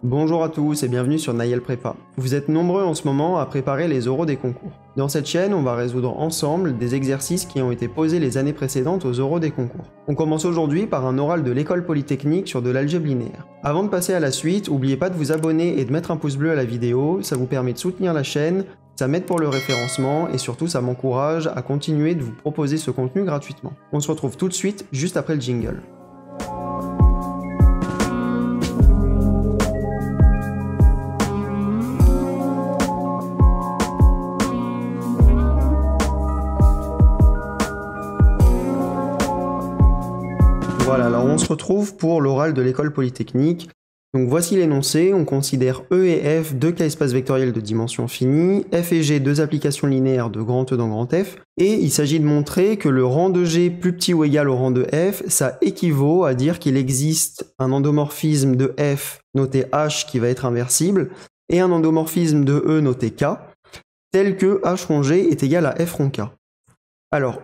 Bonjour à tous et bienvenue sur Naïel Prépa. Vous êtes nombreux en ce moment à préparer les oraux des concours. Dans cette chaîne, on va résoudre ensemble des exercices qui ont été posés les années précédentes aux oraux des concours. On commence aujourd'hui par un oral de l'école polytechnique sur de l'algèbre linéaire. Avant de passer à la suite, n'oubliez pas de vous abonner et de mettre un pouce bleu à la vidéo, ça vous permet de soutenir la chaîne, ça m'aide pour le référencement et surtout ça m'encourage à continuer de vous proposer ce contenu gratuitement. On se retrouve tout de suite juste après le jingle. Voilà, alors on se retrouve pour l'oral de l'école polytechnique. Donc voici l'énoncé, on considère E et F deux cas espaces vectoriels de dimension finie, F et G deux applications linéaires de grand E dans grand F, et il s'agit de montrer que le rang de G plus petit ou égal au rang de F, ça équivaut à dire qu'il existe un endomorphisme de F noté H qui va être inversible, et un endomorphisme de E noté K, tel que H rond G est égal à F rond K. Alors,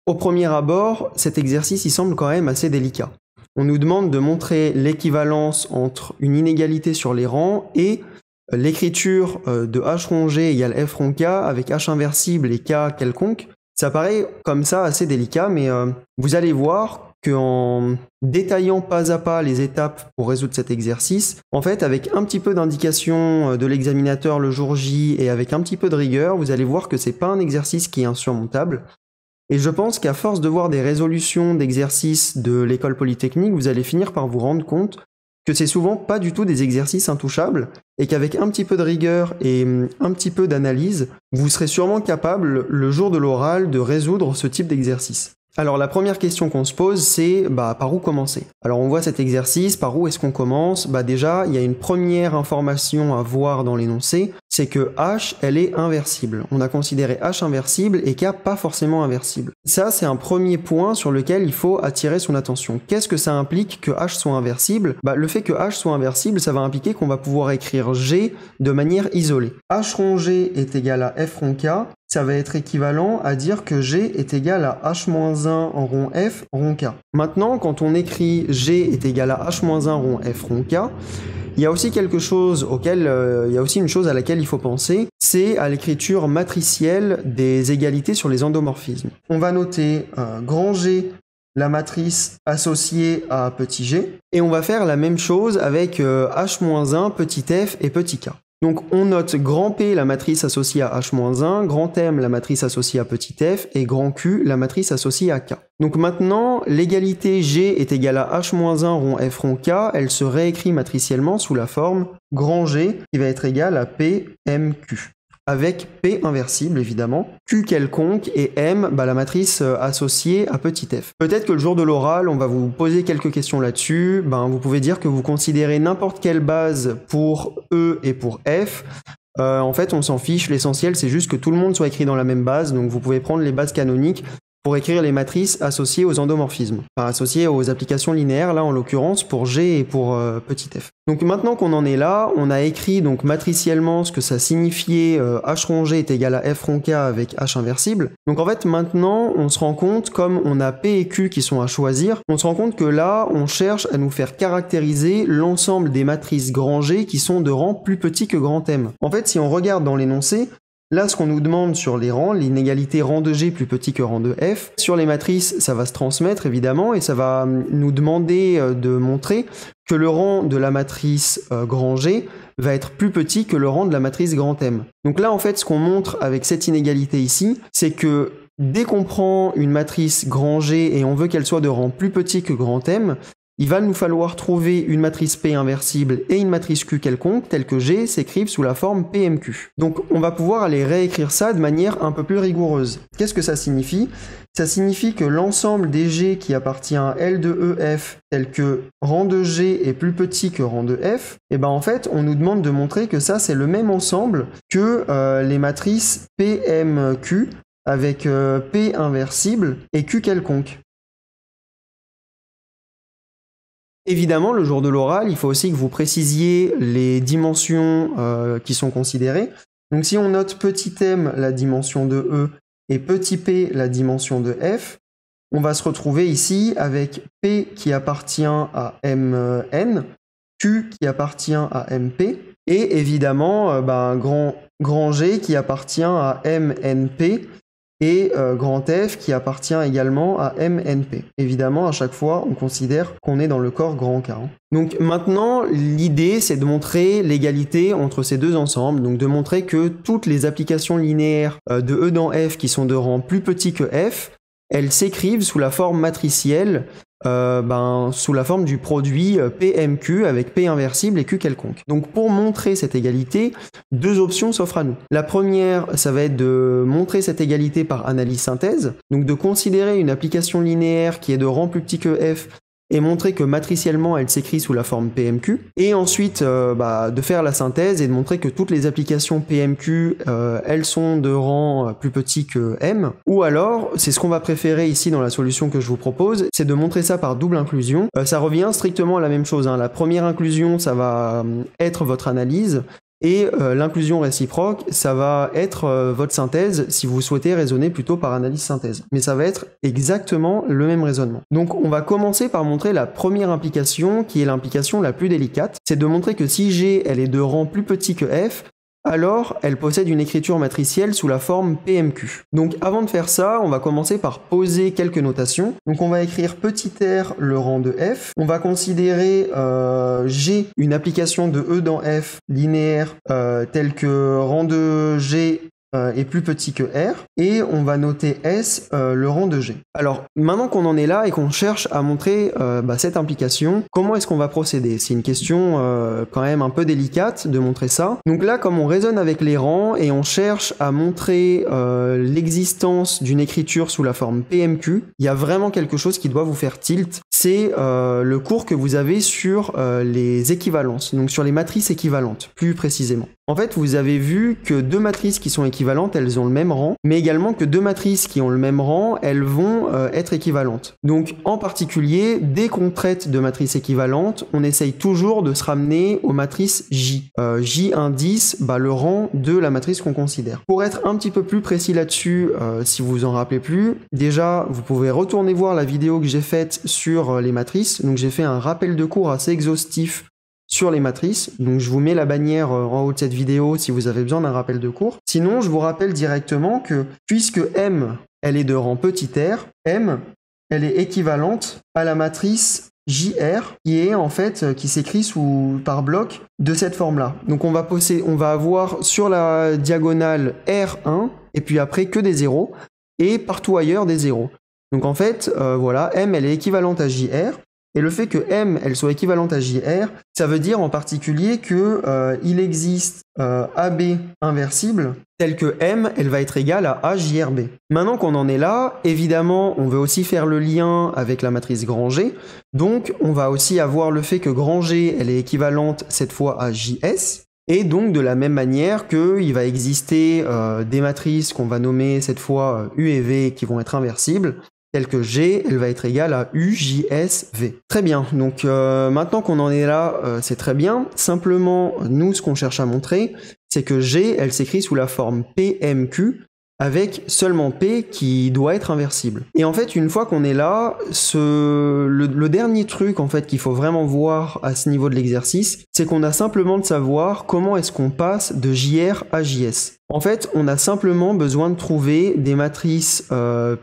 au premier abord, cet exercice il semble quand même assez délicat. On nous demande de montrer l'équivalence entre une inégalité sur les rangs et l'écriture de H rond G égale F rond K avec H inversible et K quelconque. Ça paraît comme ça assez délicat, mais vous allez voir qu'en détaillant pas à pas les étapes pour résoudre cet exercice, en fait avec un petit peu d'indication de l'examinateur le jour J et avec un petit peu de rigueur, vous allez voir que c'est pas un exercice qui est insurmontable. Et je pense qu'à force de voir des résolutions d'exercices de l'école polytechnique, vous allez finir par vous rendre compte que c'est souvent pas du tout des exercices intouchables et qu'avec un petit peu de rigueur et un petit peu d'analyse, vous serez sûrement capable, le jour de l'oral, de résoudre ce type d'exercice. Alors la première question qu'on se pose, c'est par où commencer? Alors on voit cet exercice, par où est-ce qu'on commence? Déjà, il y a une première information à voir dans l'énoncé, c'est que H, elle est inversible. On a considéré H inversible et K pas forcément inversible. Ça, c'est un premier point sur lequel il faut attirer son attention. Qu'est-ce que ça implique que H soit inversible? Le fait que H soit inversible, ça va impliquer qu'on va pouvoir écrire G de manière isolée. H rond G est égal à F rond K, ça va être équivalent à dire que G est égal à H-1 en rond F rond K. Maintenant, quand on écrit G est égal à H-1 rond F rond K, il y a aussi quelque chose il y a aussi une chose à laquelle il faut penser, c'est à l'écriture matricielle des égalités sur les endomorphismes. On va noter grand G, la matrice associée à petit g, et on va faire la même chose avec H-1, petit f et petit k. Donc on note grand P la matrice associée à H-1, grand M la matrice associée à petit f et grand Q la matrice associée à K. Donc maintenant, l'égalité G est égale à H-1 rond F rond K, elle se réécrit matriciellement sous la forme grand G qui va être égal à P M Q. Avec P inversible évidemment, Q quelconque et M, la matrice associée à petit f. Peut-être que le jour de l'oral, on va vous poser quelques questions là-dessus. Vous pouvez dire que vous considérez n'importe quelle base pour E et pour F. En fait, on s'en fiche, l'essentiel c'est juste que tout le monde soit écrit dans la même base, donc vous pouvez prendre les bases canoniques pour écrire les matrices associées aux endomorphismes, associées aux applications linéaires, là en l'occurrence pour G et pour petit f. Donc maintenant qu'on en est là, on a écrit donc matriciellement ce que ça signifiait H rond G est égal à F rond K avec H inversible. Donc en fait maintenant on se rend compte, comme on a P et Q qui sont à choisir, on se rend compte que là on cherche à nous faire caractériser l'ensemble des matrices grand G qui sont de rang plus petit que grand M. En fait si on regarde dans l'énoncé, là, ce qu'on nous demande sur les rangs, l'inégalité rang de G plus petit que rang de F, sur les matrices, ça va se transmettre évidemment et ça va nous demander de montrer que le rang de la matrice grand G va être plus petit que le rang de la matrice grand M. Donc là, en fait, ce qu'on montre avec cette inégalité ici, c'est que dès qu'on prend une matrice grand G et on veut qu'elle soit de rang plus petit que grand M, il va nous falloir trouver une matrice P inversible et une matrice Q quelconque, telle que G s'écrivent sous la forme PMQ. Donc on va pouvoir aller réécrire ça de manière un peu plus rigoureuse. Qu'est-ce que ça signifie? Ça signifie que l'ensemble des G qui appartient à L de EF, tel que rang de G est plus petit que rang de F, en fait on nous demande de montrer que ça c'est le même ensemble que les matrices PMQ avec P inversible et Q quelconque. Évidemment, le jour de l'oral, il faut aussi que vous précisiez les dimensions qui sont considérées. Donc si on note petit m la dimension de E et petit p la dimension de F, on va se retrouver ici avec P qui appartient à Mn, Q qui appartient à MP, et évidemment grand G qui appartient à MNP, et grand F qui appartient également à MNP. Évidemment, à chaque fois, on considère qu'on est dans le corps grand K. Donc maintenant, l'idée, c'est de montrer l'égalité entre ces deux ensembles, donc de montrer que toutes les applications linéaires de E dans F qui sont de rang plus petit que F, elles s'écrivent sous la forme matricielle, sous la forme du produit PMQ avec P inversible et Q quelconque. Donc pour montrer cette égalité, deux options s'offrent à nous. La première, ça va être de montrer cette égalité par analyse synthèse, donc de considérer une application linéaire qui est de rang plus petit que F et montrer que matriciellement elle s'écrit sous la forme PMQ, et ensuite de faire la synthèse et de montrer que toutes les applications PMQ elles sont de rang plus petit que M, ou alors, c'est ce qu'on va préférer ici dans la solution que je vous propose, c'est de montrer ça par double inclusion. Ça revient strictement à la même chose, hein. La première inclusion, ça va être votre analyse, et l'inclusion réciproque, ça va être votre synthèse si vous souhaitez raisonner plutôt par analyse synthèse. Mais ça va être exactement le même raisonnement. Donc on va commencer par montrer la première implication, qui est l'implication la plus délicate. C'est de montrer que si G elle est de rang plus petit que F, alors elle possède une écriture matricielle sous la forme PMQ. Donc avant de faire ça, on va commencer par poser quelques notations. Donc on va écrire petit r le rang de F. On va considérer G une application de E dans F linéaire telle que rang de G est plus petit que R, et on va noter S le rang de G. Alors maintenant qu'on en est là et qu'on cherche à montrer cette implication, comment est-ce qu'on va procéder? C'est une question quand même un peu délicate de montrer ça. Donc là, comme on raisonne avec les rangs et on cherche à montrer l'existence d'une écriture sous la forme PMQ, il y a vraiment quelque chose qui doit vous faire tilt. C'est le cours que vous avez sur les équivalences, donc sur les matrices équivalentes, plus précisément. En fait, vous avez vu que deux matrices qui sont équivalentes, elles ont le même rang, mais également que deux matrices qui ont le même rang, elles vont être équivalentes. Donc, en particulier, dès qu'on traite de matrices équivalentes, on essaye toujours de se ramener aux matrices J. J indice le rang de la matrice qu'on considère. Pour être un petit peu plus précis là-dessus, si vous vous en rappelez plus, déjà, vous pouvez retourner voir la vidéo que j'ai faite sur les matrices. Donc, j'ai fait un rappel de cours assez exhaustif sur les matrices, donc je vous mets la bannière en haut de cette vidéo si vous avez besoin d'un rappel de cours. Sinon, je vous rappelle directement que puisque M, elle est de rang petit r, M, elle est équivalente à la matrice JR, qui est en fait, qui s'écrit par bloc de cette forme-là. Donc on va avoir sur la diagonale R1, et puis après que des zéros, et partout ailleurs des zéros. Donc en fait, voilà, M, elle est équivalente à JR, et le fait que M, elle soit équivalente à JR, ça veut dire en particulier que il existe AB inversible, tel que M, elle va être égale à AJRB. Maintenant qu'on en est là, évidemment, on veut aussi faire le lien avec la matrice grand G, donc on va aussi avoir le fait que grand G, elle est équivalente cette fois à JS, et donc de la même manière qu'il va exister des matrices qu'on va nommer cette fois U et V qui vont être inversibles, telle que G, elle va être égale à UJSV. Très bien, donc maintenant qu'on en est là, c'est très bien. Simplement, nous, ce qu'on cherche à montrer, c'est que G, elle s'écrit sous la forme PMQ, avec seulement P qui doit être inversible. Et en fait, une fois qu'on est là, le dernier truc en fait qu'il faut vraiment voir à ce niveau de l'exercice, c'est qu'on a simplement de savoir comment est-ce qu'on passe de JR à JS. En fait, on a simplement besoin de trouver des matrices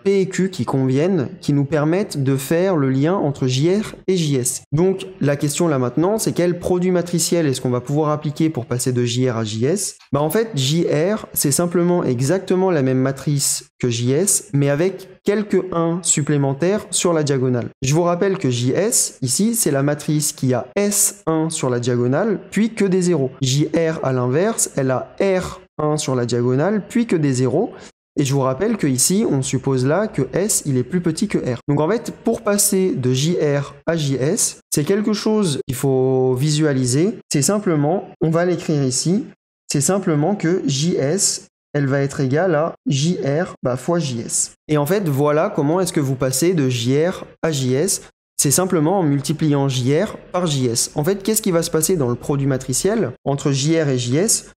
P et Q qui conviennent, qui nous permettent de faire le lien entre JR et JS. Donc, la question là maintenant, c'est quel produit matriciel est-ce qu'on va pouvoir appliquer pour passer de JR à JS? En fait, JR, c'est simplement exactement la même matrice que JS, mais avec quelques 1 supplémentaires sur la diagonale. Je vous rappelle que JS, ici, c'est la matrice qui a S1 sur la diagonale, puis que des zéros. JR, à l'inverse, elle a R1 sur la diagonale, puis que des zéros. Et je vous rappelle que ici, on suppose là que S, il est plus petit que R. Donc en fait, pour passer de JR à JS, c'est quelque chose qu'il faut visualiser. C'est simplement, on va l'écrire ici, c'est simplement que JS, elle va être égale à JR fois JS. Et en fait, voilà comment est-ce que vous passez de JR à JS. C'est simplement en multipliant JR par JS. En fait, qu'est-ce qui va se passer dans le produit matriciel entre JR et JS?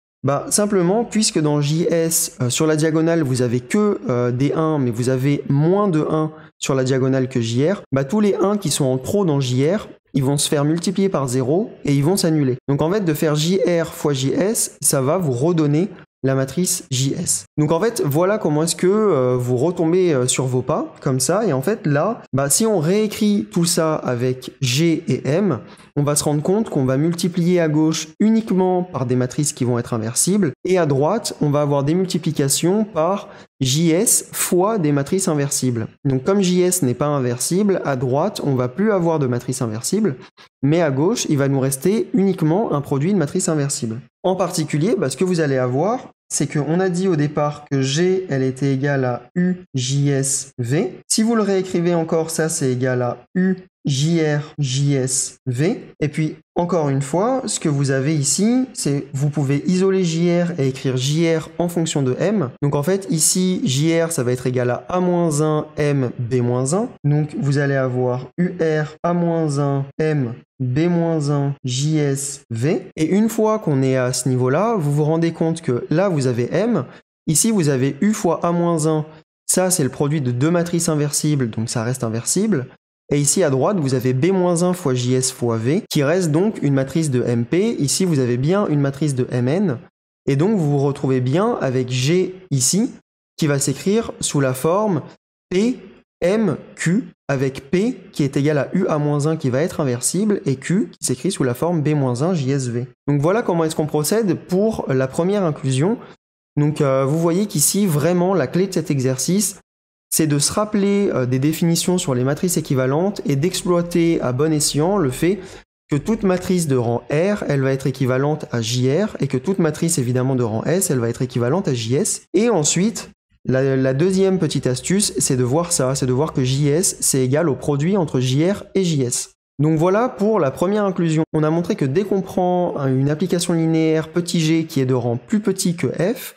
Simplement, puisque dans JS, sur la diagonale, vous avez que des 1, mais vous avez moins de 1 sur la diagonale que JR, tous les 1 qui sont en trop dans JR, ils vont se faire multiplier par 0 et ils vont s'annuler. Donc en fait, de faire JR fois JS, ça va vous redonner la matrice JS. Donc en fait, voilà comment est-ce que vous retombez sur vos pas, comme ça, et en fait là, si on réécrit tout ça avec G et M, on va se rendre compte qu'on va multiplier à gauche uniquement par des matrices qui vont être inversibles, et à droite, on va avoir des multiplications par JS fois des matrices inversibles. Donc comme JS n'est pas inversible, à droite, on va plus avoir de matrice inversible, mais à gauche, il va nous rester uniquement un produit de matrice inversible. En particulier, ce que vous allez avoir, c'est qu'on a dit au départ que G, elle était égale à UJSV. Si vous le réécrivez encore, ça c'est égal à UJRJSV. Et puis, encore une fois, ce que vous avez ici, c'est vous pouvez isoler JR et écrire JR en fonction de M. Donc en fait, ici, JR, ça va être égal à A-1, M, B-1. Donc vous allez avoir UR, A-1, M, B-1, JSV. Et une fois qu'on est à ce niveau-là, vous vous rendez compte que là, vous avez M. Ici, vous avez U fois A-1. Ça, c'est le produit de deux matrices inversibles, donc ça reste inversible. Et ici, à droite, vous avez B-1 fois JS fois V, qui reste donc une matrice de MP. Ici, vous avez bien une matrice de MN. Et donc, vous vous retrouvez bien avec G ici, qui va s'écrire sous la forme PMQ, avec P qui est égal à UA-1 qui va être inversible, et Q qui s'écrit sous la forme B-1 JSV. Donc voilà comment est-ce qu'on procède pour la première inclusion. Donc vous voyez qu'ici, vraiment, la clé de cet exercice, c'est de se rappeler des définitions sur les matrices équivalentes et d'exploiter à bon escient le fait que toute matrice de rang R, elle va être équivalente à JR, et que toute matrice évidemment de rang S, elle va être équivalente à JS. Et ensuite, la deuxième petite astuce, c'est de voir ça, c'est de voir que JS, c'est égal au produit entre JR et JS. Donc voilà pour la première inclusion. On a montré que dès qu'on prend une application linéaire petit g qui est de rang plus petit que f,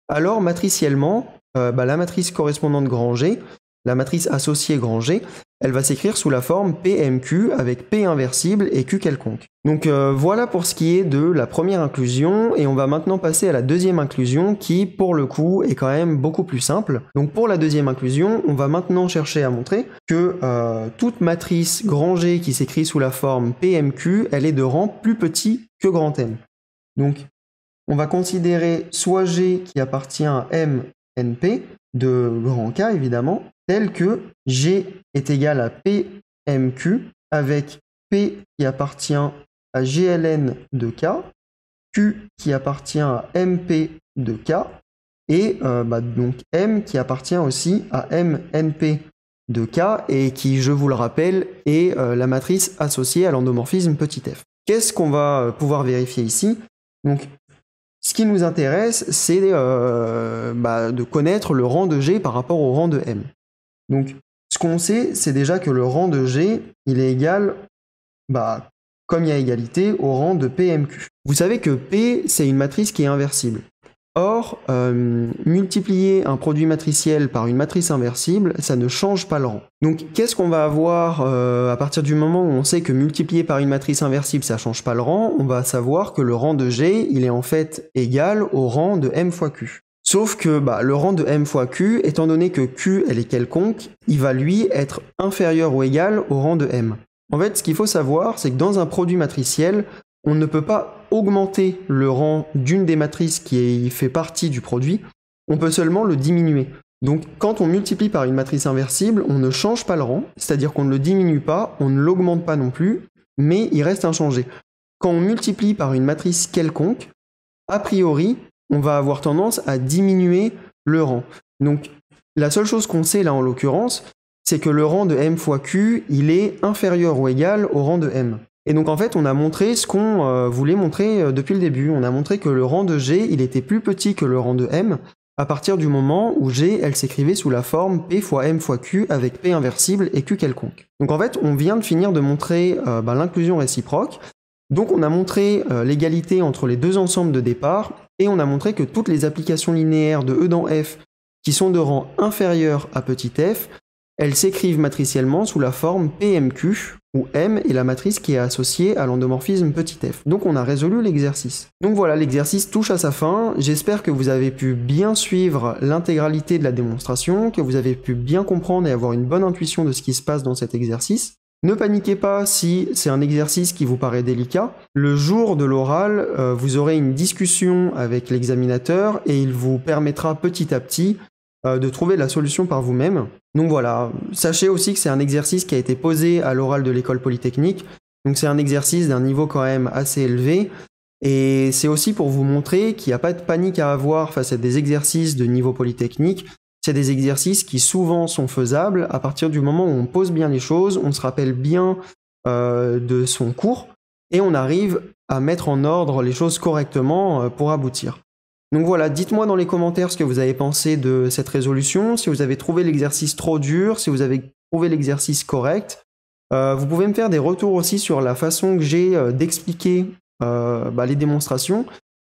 alors matriciellement, la matrice correspondante grand G, la matrice associée grand G, elle va s'écrire sous la forme PMQ avec P inversible et Q quelconque. Donc voilà pour ce qui est de la première inclusion, et on va maintenant passer à la deuxième inclusion qui, pour le coup, est quand même beaucoup plus simple. Donc pour la deuxième inclusion, on va maintenant chercher à montrer que toute matrice grand G qui s'écrit sous la forme PMQ, elle est de rang plus petit que grand M. Donc on va considérer soit G qui appartient à M NP, de grand K évidemment, tel que G est égal à PMQ avec P qui appartient à GLN de K, Q qui appartient à MP de K, et donc M qui appartient aussi à MNP de K, et qui, je vous le rappelle, est la matrice associée à l'endomorphisme petit f. Qu'est-ce qu'on va pouvoir vérifier ici? Donc, ce qui nous intéresse, c'est de connaître le rang de G par rapport au rang de M. Donc, ce qu'on sait, c'est déjà que le rang de G, il est égal, comme il y a égalité, au rang de PMQ. Vous savez que P, c'est une matrice qui est inversible. Or, multiplier un produit matriciel par une matrice inversible, ça ne change pas le rang. Donc, qu'est-ce qu'on va avoir à partir du moment où on sait que multiplier par une matrice inversible, ça ne change pas le rang? On va savoir que le rang de G, il est en fait égal au rang de M fois Q. Sauf que le rang de M fois Q, étant donné que Q, elle est quelconque, il va lui être inférieur ou égal au rang de M. En fait, ce qu'il faut savoir, c'est que dans un produit matriciel, on ne peut pas augmenter le rang d'une des matrices qui fait partie du produit, on peut seulement le diminuer. Donc quand on multiplie par une matrice inversible, on ne change pas le rang, c'est-à-dire qu'on ne le diminue pas, on ne l'augmente pas non plus, mais il reste inchangé. Quand on multiplie par une matrice quelconque, a priori, on va avoir tendance à diminuer le rang. Donc la seule chose qu'on sait là en l'occurrence, c'est que le rang de M fois Q, il est inférieur ou égal au rang de M. Et donc en fait, on a montré ce qu'on voulait montrer depuis le début. On a montré que le rang de G, il était plus petit que le rang de M, à partir du moment où G, elle s'écrivait sous la forme P fois M fois Q avec P inversible et Q quelconque. Donc en fait, on vient de finir de montrer l'inclusion réciproque. Donc on a montré l'égalité entre les deux ensembles de départ, et on a montré que toutes les applications linéaires de E dans F qui sont de rang inférieur à petit f, elles s'écrivent matriciellement sous la forme PMQ, où M est la matrice qui est associée à l'endomorphisme petit f. Donc on a résolu l'exercice. Donc voilà, l'exercice touche à sa fin. J'espère que vous avez pu bien suivre l'intégralité de la démonstration, que vous avez pu bien comprendre et avoir une bonne intuition de ce qui se passe dans cet exercice. Ne paniquez pas si c'est un exercice qui vous paraît délicat. Le jour de l'oral, vous aurez une discussion avec l'examinateur et il vous permettra petit à petit de trouver la solution par vous-même. Donc voilà, sachez aussi que c'est un exercice qui a été posé à l'oral de l'école polytechnique. Donc c'est un exercice d'un niveau quand même assez élevé. Et c'est aussi pour vous montrer qu'il n'y a pas de panique à avoir face à des exercices de niveau polytechnique. C'est des exercices qui souvent sont faisables à partir du moment où on pose bien les choses, on se rappelle bien de son cours et on arrive à mettre en ordre les choses correctement pour aboutir. Donc voilà, dites-moi dans les commentaires ce que vous avez pensé de cette résolution, si vous avez trouvé l'exercice trop dur, si vous avez trouvé l'exercice correct. Vous pouvez me faire des retours aussi sur la façon que j'ai d'expliquer les démonstrations.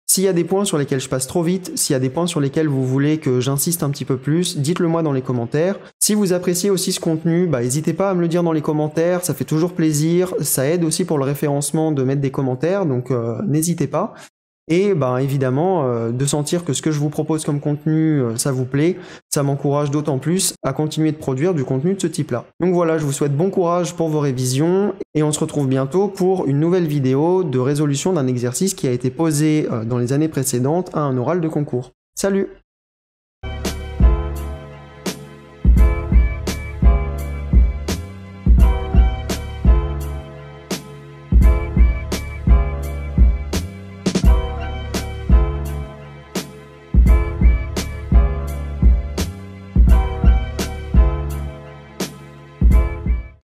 S'il y a des points sur lesquels je passe trop vite, s'il y a des points sur lesquels vous voulez que j'insiste un petit peu plus, dites-le moi dans les commentaires. Si vous appréciez aussi ce contenu, n'hésitez pas à me le dire dans les commentaires, ça fait toujours plaisir, ça aide aussi pour le référencement de mettre des commentaires, donc n'hésitez pas. Et évidemment, de sentir que ce que je vous propose comme contenu, ça vous plaît, ça m'encourage d'autant plus à continuer de produire du contenu de ce type-là. Donc voilà, je vous souhaite bon courage pour vos révisions, et on se retrouve bientôt pour une nouvelle vidéo de résolution d'un exercice qui a été posé dans les années précédentes à un oral de concours. Salut!